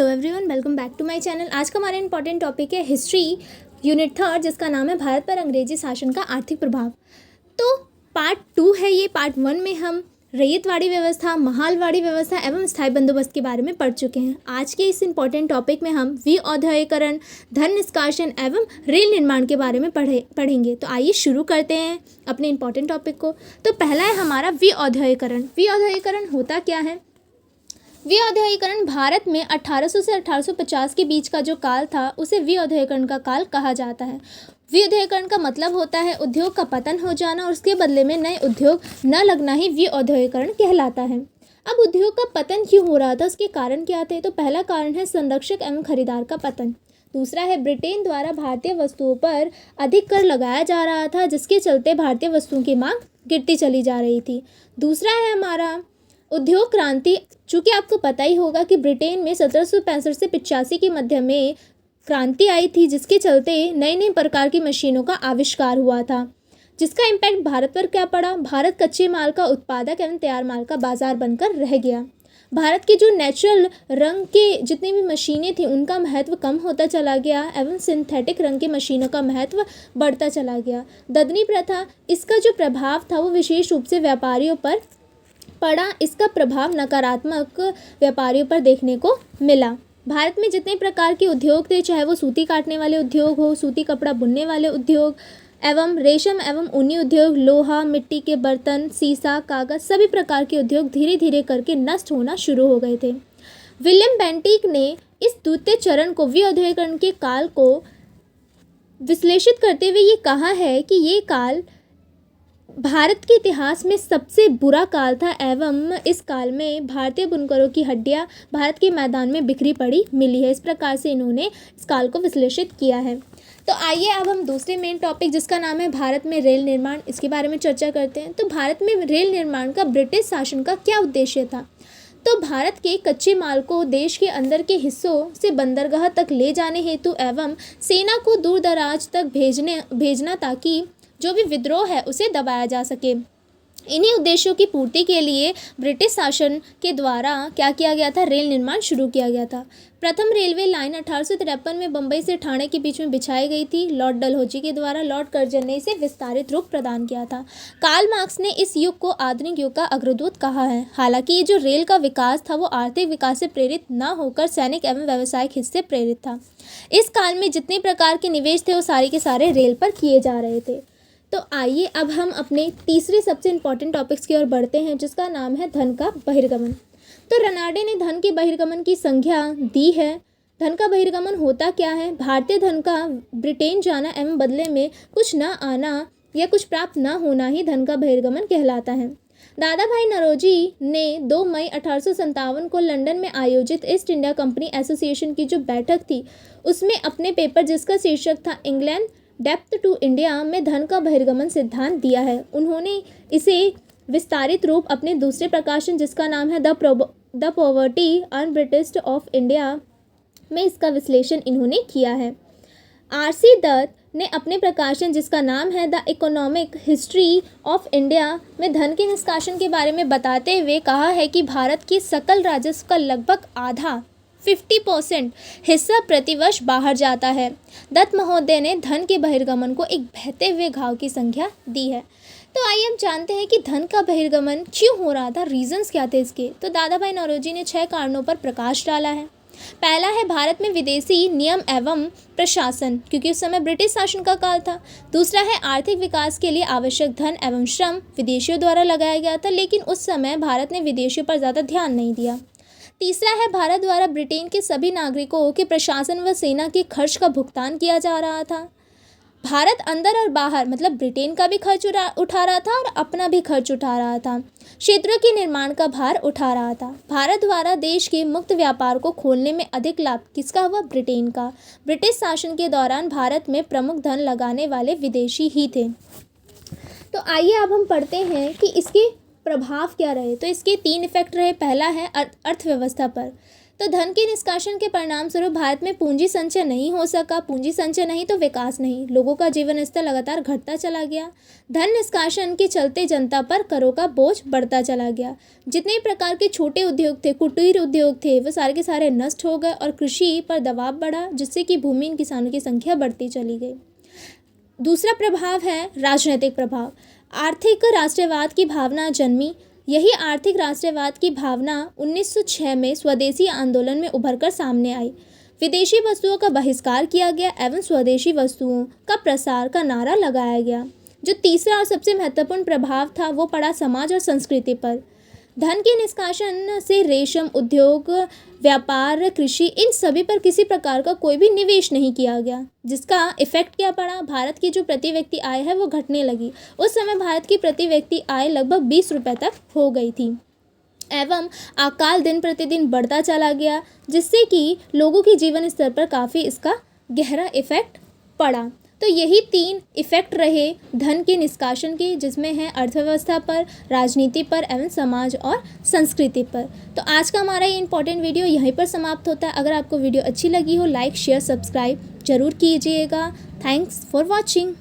Hello everyone, welcome back to my channel. आज का हमारा इंपॉर्टेंट टॉपिक है हिस्ट्री यूनिट 3, जिसका नाम है भारत पर अंग्रेजी शासन का आर्थिक प्रभाव। तो पार्ट 2 है ये। पार्ट 1 में हम रैयतवाड़ी व्यवस्था, महालवाड़ी व्यवस्था एवं स्थायी बंदोबस्त के बारे में पढ़ चुके हैं। आज के इस इंपॉर्टेंट टॉपिक में हम विऔद्योगिकरण, धन निष्कासन एवं रेल निर्माण के बारे में पढ़ेंगे। तो आइए शुरू करते हैं अपने इंपॉर्टेंट टॉपिक को। तो पहला है हमारा विऔद्योगिकरण। विऔद्योगिकरण होता क्या है? विऔद्योगिकरण भारत में 1800 से 1850 के बीच का जो काल था उसे विऔद्योगिकरण का काल कहा जाता है। विऔद्योगिकरण का मतलब होता है उद्योग का पतन हो जाना और उसके बदले में नए उद्योग न लगना ही विऔद्योगिकरण कहलाता है। अब उद्योग का पतन क्यों हो रहा था, उसके कारण क्या थे? तो पहला कारण है संरक्षक एवं खरीदार का पतन। दूसरा है ब्रिटेन द्वारा भारतीय वस्तुओं पर अधिक कर लगाया जा रहा था, जिसके चलते भारतीय वस्तुओं की मांग गिरती चली जा रही थी। दूसरा है हमारा उद्योग क्रांति। चूँकि आपको पता ही होगा कि ब्रिटेन में 1765 से 85 के मध्य में क्रांति आई थी, जिसके चलते नई नई प्रकार की मशीनों का आविष्कार हुआ था, जिसका इम्पैक्ट भारत पर क्या पड़ा? भारत कच्चे माल का उत्पादक एवं तैयार माल का बाजार बनकर रह गया। भारत की जो नेचुरल रंग के जितनी भी मशीनें थी उनका महत्व कम होता चला गया एवं सिंथेटिक रंग की मशीनों का महत्व बढ़ता चला गया। ददनी प्रथा, इसका जो प्रभाव था वो विशेष रूप से व्यापारियों पर पड़ा। इसका प्रभाव नकारात्मक व्यापारियों पर देखने को मिला। भारत में जितने प्रकार के उद्योग थे, चाहे वो सूती काटने वाले उद्योग हो, सूती कपड़ा बुनने वाले उद्योग एवं रेशम एवं ऊनी उद्योग, लोहा, मिट्टी के बर्तन, सीसा, कागज, सभी प्रकार के उद्योग धीरे धीरे करके नष्ट होना शुरू हो गए थे। विलियम बेंटिक ने इस द्वितीय चरण को, विऔद्योगिकरण के काल को विश्लेषित करते हुए ये कहा है कि ये काल भारत के इतिहास में सबसे बुरा काल था एवं इस काल में भारतीय बुनकरों की हड्डियां भारत के मैदान में बिखरी पड़ी मिली है। इस प्रकार से इन्होंने इस काल को विश्लेषित किया है। तो आइए अब हम दूसरे मेन टॉपिक, जिसका नाम है भारत में रेल निर्माण, इसके बारे में चर्चा करते हैं। तो भारत में रेल निर्माण का ब्रिटिश शासन का क्या उद्देश्य था? तो भारत के कच्चे माल को देश के अंदर के हिस्सों से बंदरगाह तक ले जाने हेतु एवं सेना को दूर दराज तक भेजना ताकि जो भी विद्रोह है उसे दबाया जा सके। इन्हीं उद्देश्यों की पूर्ति के लिए ब्रिटिश शासन के द्वारा क्या किया गया था? रेल निर्माण शुरू किया गया था। प्रथम रेलवे लाइन 1853 में बम्बई से ठाणे के बीच में बिछाई गई थी। लॉर्ड डलहौजी के द्वारा लॉर्ड कर्जन ने इसे विस्तारित रूप प्रदान किया था। कार्ल मार्क्स ने इस युग को आधुनिक युग का अग्रदूत कहा है। हालांकि ये जो रेल का विकास था वो आर्थिक विकास से प्रेरित न होकर सैनिक एवं व्यावसायिक हित से प्रेरित था। इस काल में जितने प्रकार के निवेश थे वो सारे के सारे रेल पर किए जा रहे थे। तो आइए अब हम अपने तीसरे सबसे इम्पॉर्टेंट टॉपिक्स की ओर बढ़ते हैं, जिसका नाम है धन का बहिर्गमन। तो रनाडे ने धन के बहिर्गमन की संख्या दी है। धन का बहिर्गमन होता क्या है? भारतीय धन का ब्रिटेन जाना एवं बदले में कुछ न आना या कुछ प्राप्त न होना ही धन का बहिर्गमन कहलाता है। दादा भाई नौरोजी ने 2 मई 1857 को लंदन में आयोजित ईस्ट इंडिया कंपनी एसोसिएशन की जो बैठक थी उसमें अपने पेपर, जिसका शीर्षक था इंग्लैंड डेप्थ टू इंडिया, में धन का बहिर्गमन सिद्धांत दिया है। उन्होंने इसे विस्तारित रूप अपने दूसरे प्रकाशन, जिसका नाम है द पॉवर्टी अनब्रिटिश्ड ऑफ इंडिया, में इसका विश्लेषण इन्होंने किया है। आर.सी. दत्त ने अपने प्रकाशन, जिसका नाम है the economic history of India, में धन के निष्कासन के बारे में बताते हुए कहा है कि भारत के सकल राजस्व का लगभग आधा 50% हिस्सा प्रतिवर्ष बाहर जाता है। दत्त महोदय ने धन के बहिर्गमन को एक बहते हुए घाव की संख्या दी है। तो आइए हम जानते हैं कि धन का बहिर्गमन क्यों हो रहा था, रीजंस क्या थे इसके। तो दादा भाई नौरोजी ने 6 कारणों पर प्रकाश डाला है। पहला है भारत में विदेशी नियम एवं प्रशासन, क्योंकि उस समय ब्रिटिश शासन का काल था। दूसरा है आर्थिक विकास के लिए आवश्यक धन एवं श्रम विदेशियों द्वारा लगाया गया था, लेकिन उस समय भारत ने विदेशियों पर ज़्यादा ध्यान नहीं दिया। तीसरा है भारत द्वारा ब्रिटेन के सभी नागरिकों के प्रशासन व सेना के खर्च का भुगतान किया जा रहा था। भारत अंदर और बाहर, मतलब ब्रिटेन का भी खर्च उठा रहा था और अपना भी खर्च उठा रहा था। क्षेत्रों के निर्माण का भार उठा रहा था। भारत द्वारा देश के मुक्त व्यापार को खोलने में अधिक लाभ किसका हुआ? ब्रिटेन का। ब्रिटिश शासन के दौरान भारत में प्रमुख धन लगाने वाले विदेशी ही थे। तो आइए अब हम पढ़ते हैं कि इसके प्रभाव क्या रहे। तो इसके 3 इफेक्ट रहे। पहला है अर्थव्यवस्था पर। तो धन के निष्कासन के परिणाम स्वरूप भारत में पूंजी संचय नहीं हो सका। पूंजी संचय नहीं तो विकास नहीं। लोगों का जीवन स्तर लगातार घटता चला गया। धन निष्कासन के चलते जनता पर करों का बोझ बढ़ता चला गया। जितने प्रकार के छोटे उद्योग थे, कुटीर उद्योग थे, वो सारे के सारे नष्ट हो गए और कृषि पर दबाव बढ़ा, जिससे कि भूमिहीन किसानों की संख्या बढ़ती चली गई। दूसरा प्रभाव है राजनीतिक प्रभाव। आर्थिक राष्ट्रवाद की भावना जन्मी। यही आर्थिक राष्ट्रवाद की भावना 1906 में स्वदेशी आंदोलन में उभरकर सामने आई। विदेशी वस्तुओं का बहिष्कार किया गया एवं स्वदेशी वस्तुओं का प्रसार का नारा लगाया गया। जो तीसरा और सबसे महत्वपूर्ण प्रभाव था वो पड़ा समाज और संस्कृति पर। धन के निष्कासन से रेशम उद्योग, व्यापार, कृषि, इन सभी पर किसी प्रकार का कोई भी निवेश नहीं किया गया, जिसका इफेक्ट क्या पड़ा, भारत की जो प्रति व्यक्ति आय है वो घटने लगी। उस समय भारत की प्रति व्यक्ति आय लगभग 20 रुपये तक हो गई थी एवं अकाल दिन प्रतिदिन बढ़ता चला गया, जिससे कि लोगों की जीवन स्तर पर काफ़ी इसका गहरा इफेक्ट पड़ा। तो यही 3 इफ़ेक्ट रहे धन के निष्कासन के, जिसमें है अर्थव्यवस्था पर, राजनीति पर एवं समाज और संस्कृति पर। तो आज का हमारा ये इंपॉर्टेंट वीडियो यहीं पर समाप्त होता है। अगर आपको वीडियो अच्छी लगी हो, लाइक, शेयर, सब्सक्राइब जरूर कीजिएगा। Thanks for watching.